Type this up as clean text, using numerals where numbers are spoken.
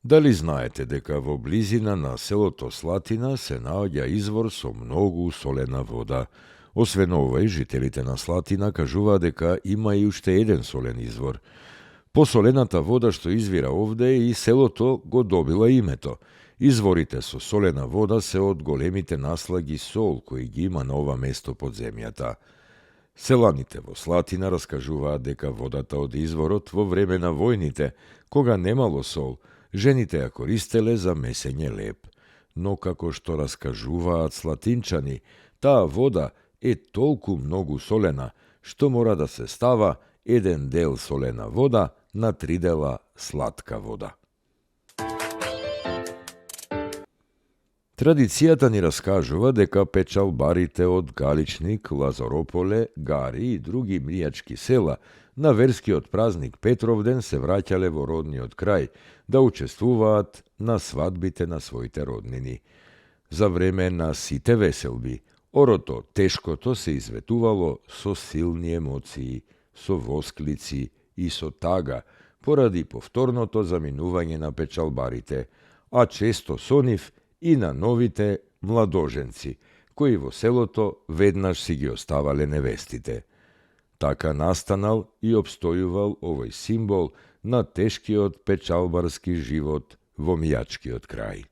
Дали знаете дека во близина на селото Слатина се наоѓа извор со многу солена вода? Освен ова, и жителите на Слатина кажуваат дека има и уште еден солен извор. По солената вода што извира овде и селото го добила името. Изворите со солена вода се од големите наслаги сол кои ги има на ова место под земјата. Селаните во Слатина раскажуваат дека водата од изворот во време на војните, кога немало сол, жените ја користеле за месење леп. Но како што раскажуваат слатинчани, таа вода е толку многу солена, што мора да се става 1 дел солена вода на 3 дела слатка вода. Традицијата ни раскажува дека печалбарите од Галичник, Лазарополе, Гари и други мријачки села на верскиот празник Петровден се враќале во родниот крај да учествуваат на свадбите на своите роднини. За време на сите веселби, орото тешкото се изветувало со силни емоции, со восклици и со тага, поради повторното заминување на печалбарите, а често со нив и на новите младоженци, кои во селото веднаш си ги оставале невестите. Така настанал и обстојувал овој символ на тешкиот печалбарски живот во мијачкиот крај.